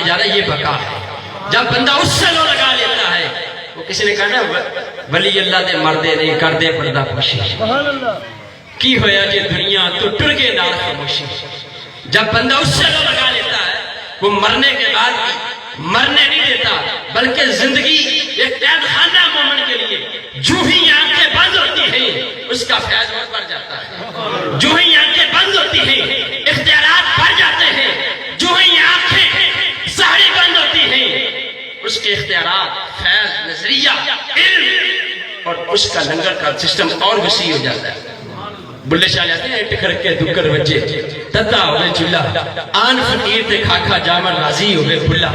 کے جا رہا ہے، یہ بقا ہے۔ جب بندہ اس سے لو لگا لیتا ہے، وہ کسی نے کہا نا ولی اللہ دے مردے نہیں کر دے پردہ پوشی کی ہویا جی دنیا تو ٹر کے نار خاموشی۔ جب بندہ اس سے لو لگا لیتا ہے، وہ مرنے کے بعد بھی مرنے نہیں دیتا، بلکہ زندگی ایک قید خانہ مومن کے لیے جو ہی آنکھیں بند ہوتی ہیں اس کا فیض اور بڑھ جاتا ہے، جو ہی آنکھیں بند ہوتی ہیں اختیارات بڑھ جاتے ہیں، جو ہی آنکھیں ساری بند ہوتی ہیں اس کے اختیارات، فیض، نظریہ، علم اور اس کا لنگر کا سسٹم اور وسیع ہو جاتا ہے۔ بلے شاہ جاتے ہیں ٹکر کے دکر وجے تتا ہوئے چلا آن فقیر تے کھاکھا جامر راضی ہوئے بھلا۔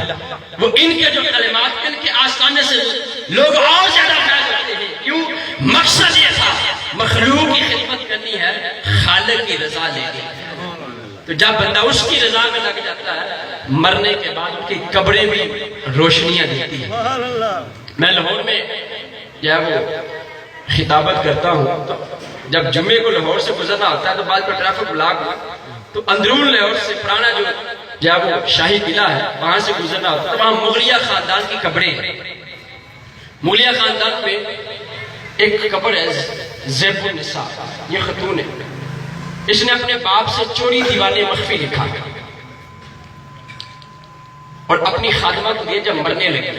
وہ ان کے جو کلمات، ان کے آستانے سے لوگ اور زیادہ فیض ہوتے ہیں۔ کیوں؟ مقصد یہ تھا مخلوق کی خدمت کرنی ہے، خالق کی رضا لینی ہے۔ تو جب بندہ اس کی رضا میں لگ جاتا ہے، مرنے کے بعد ان کی قبریں بھی روشنیاں دیتی ہیں۔ میں لاہور میں وہ خطابت کرتا ہوں، تو جب جمعے کو لاہور سے گزرنا ہوتا ہے تو بعد پر ٹریفک بلاک ہوا، تو اندرون لاہور سے پرانا جو وہ شاہی قلعہ ہے وہاں سے گزرنا ہوتا ہے، تو وہاں مغلیہ خاندان کی قبریں ہیں۔ مغلیہ خاندان میں ایک قبر ہے زیب النساء، یہ خاتون ہے، اس نے اپنے باپ سے چوری دیوانے مخفی لکھا اور اپنی خادمہ کو دیا۔ جب مرنے لگے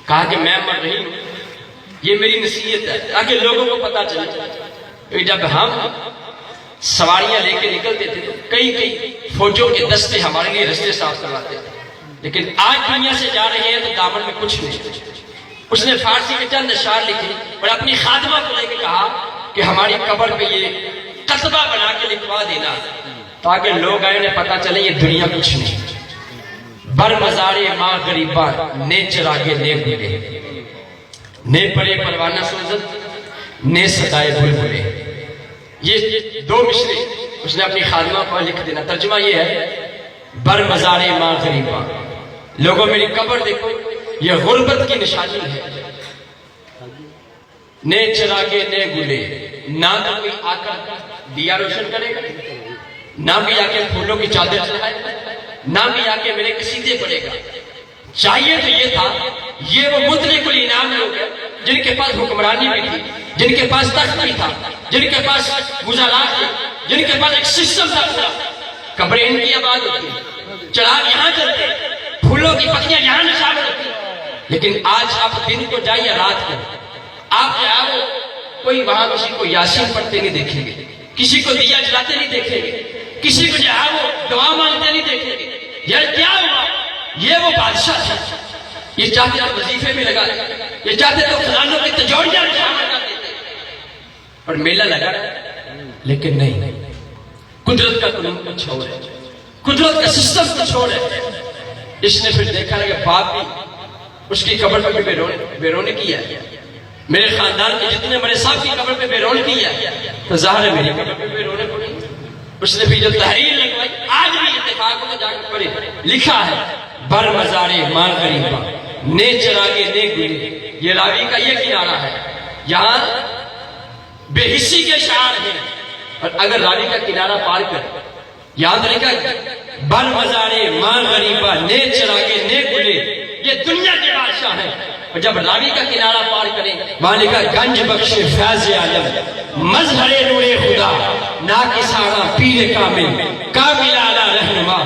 کہا کہ میں مر رہی ہوں، یہ میری نصیحت ہے تاکہ لوگوں کو پتا چلے۔ جب ہم سواریاں لے کے نکلتے تھے تو کئی فوجوں کے دستے ہمارے لیے رستے صاف کرواتے تھے، لیکن آج دنیا سے جا رہے ہیں تو دامن میں کچھ نہیں۔ اس نے فارسی کے چند اشعار لکھے اور اپنی خادمہ کو لے کے کہا کہ ہماری قبر پہ یہ قصبہ بنا کے لکھوا دینا تاکہ لوگ آئے انہیں پتا چلے یہ دنیا کچھ نہیں۔ بر مزارے ماں غریباں نے چراغے نے بھولے، نے پڑے پروانہ سوزت نے صدائے بلبلے۔ یہ دو مصرے اس نے اپنی خادمہ کو لکھ دینا۔ ترجمہ یہ ہے بر مزارے ماں غریباں، لوگوں میری قبر دیکھو یہ غربت کی نشانی ہے، نے چراغے نے گلے، نہ تو کوئی آ کر دیا روشن کرے گا، نہ بھی آ کے پھولوں کی چادر چڑھائے گا، نہ بھی آ کے میرے قصیدے پڑھے گا۔ چاہیے تو یہ تھا یہ وہ مطلق الانعام لوگ ہیں جن کے پاس حکمرانی بھی تھی، جن کے پاس تخت بھی تھا، جن کے پاس وزارات تھے، جن کے پاس ایک سسٹم تھا پورا۔ قبریں ان کی آباد ہوتی، چراغ یہاں چلتے، پھولوں کی پتیاں یہاں نشان ہوتی۔ لیکن آج آپ دن کو جائیے رات کو، آپ جو ہے وہ کوئی وہاں کسی کو یاسین پڑھتے نہیں دیکھیں گے، کسی کو دیا جلاتے نہیں دیکھیں گے، کسی کو جو ہے وہ دعا مانگتے نہیں دیکھیں گے۔ یار کیا ہوا؟ یہ وہ بادشاہ تھا، یہ چاہتے تو وظیفے میں لگا لے، یہ چاہتے تو فلانوں کی تجوریاں میں شامل کر دیتے اور میلہ لگا رہا، لیکن نہیں، قدرت کا قانون کچھ اور ہے، قدرت کا سسٹم کچھ اور ہے۔ اس نے پھر دیکھا کہ باپ بھی اس کی قبر پہ بے رونقی ہے، میرے خاندان کے جتنے بڑے صاحب کی قبر پہ بے رونقی ہے، تو ظاہر ہے میری قبر پہ بے رونق ہوئی۔ اس نے بھی جو تحریر لگوائی، آج بھی اتفاق میں جا کر پڑھے، لکھا ہے بر مزارے ماں غریباں نے چراغے نے گلے۔ یہ راوی کا یہ کنارہ ہے، یہاں بے حسی کے شعار ہیں، اور اگر راوی کا کنارہ پار کر یاد رکھا بر مزارے ماں غریباں نے چراغے نے گلے، یہ دنیا کے بادشاہ ہیں۔ اور جب راوی کا کنارہ پار کریں وہاں لکھا گنج بخش فیض عالم مظہر نور خدا نا کسانا پیر کامل کامل اعلیٰ رہنما۔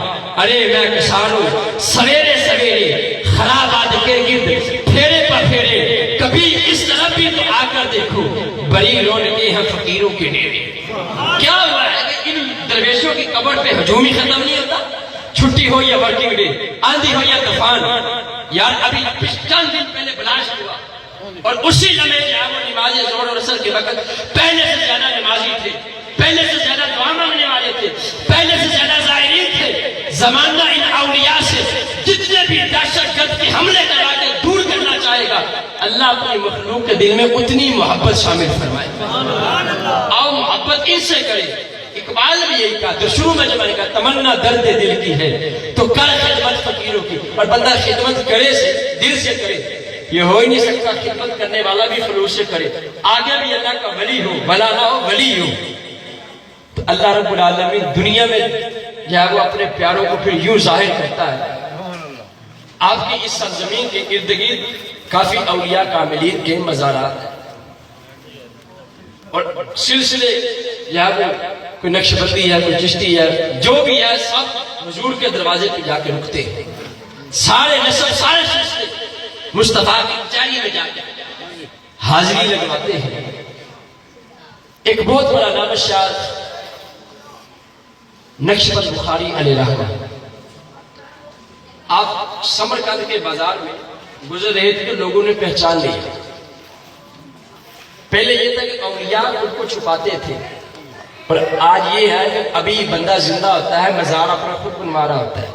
ارے میں کسانوں سویرے سویرے خرابات کے گرد پھیرے پر پھیرے، کبھی اس طرف بھی تو آ کر دیکھو بڑی رونقیں ہیں فقیروں کے ڈیرے۔ کیا ہوا ہے کہ ان درویشوں کی قبر پہ ہجوم ہی ختم نہیں ہوتا، چھٹی ہو یا ورکنگ ڈے، آندھی ہو یا طوفان۔ یار ابھی چند دن پہلے بلاسٹ ہوا اور اسی لمحے جو ہے وہ نماز ظہر اور عصر کے وقت پہلے سے زیادہ نمازی تھے، پہلے سے زیادہ دعا مانگنے والے تھے، پہلے سے زیادہ زائرین تھے۔ زمانہ ان اولیاء سے جتنے بھی دہشت گرد کے حملے کرا کے دور کرنا چاہے گا، اللہ اپنی مخلوق کے دل میں اتنی محبت شامل فرمائے۔ آؤ محبت ان سے کرے۔ اقبال بھی یہی کہا جو شروع میں جب میں نے کہا تمنا درد دل کی ہے تو کر خدمت فقیروں کی، اور بندہ خدمت کرے سے دل سے کرے، یہ ہو ہی نہیں سکتا خدمت کرنے والا بھی خلوص سے کرے۔ آگے بھی اللہ کا ولی ہو، ولا نہ ہو ولی ہو۔ تو اللہ رب العالمین دنیا میں جو ہے وہ اپنے پیاروں کو پھر یوں ظاہر کرتا ہے آپ کی اس سرزمین کے ارد گرد کافی اولیاء کاملین کے مزارات ہیں، اور سلسلے یا کوئی نقش بندی ہے، کوئی چشتی ہے، جو بھی ہے سب حضور کے دروازے پہ جا کے رکتے ہیں، سارے نسب سارے سلسلے مصطفیٰ کی چاری میں جا کے حاضری لگواتے ہیں۔ ایک بہت بڑا نام شاہ نقشبند بخاری علیہ رحمہ، آپ سمرقند کے بازار میں گزر رہے تھے تو لوگوں نے پہچان لیا۔ پہلے یہ تھا کہ اولیاء خود کو چھپاتے تھے، اور آج یہ ہے کہ ابھی بندہ زندہ ہوتا ہے مزار اپنا خود بنوا رہا ہوتا ہے،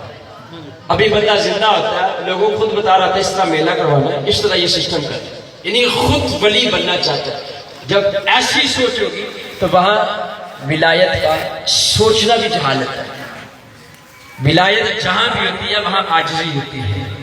ابھی بندہ زندہ ہوتا ہے لوگوں کو خود بتا رہا تھا اس طرح میلہ کروانا ہے، اس طرح یہ سسٹم کر، یعنی خود ولی بننا چاہتا ہے۔ جب ایسی سوچ ہوگی تو وہاں ولایت کا سوچنا بھی جہالت ہے۔ ولایت جہاں بھی ہوتی ہے وہاں عاجزی ہوتی ہے۔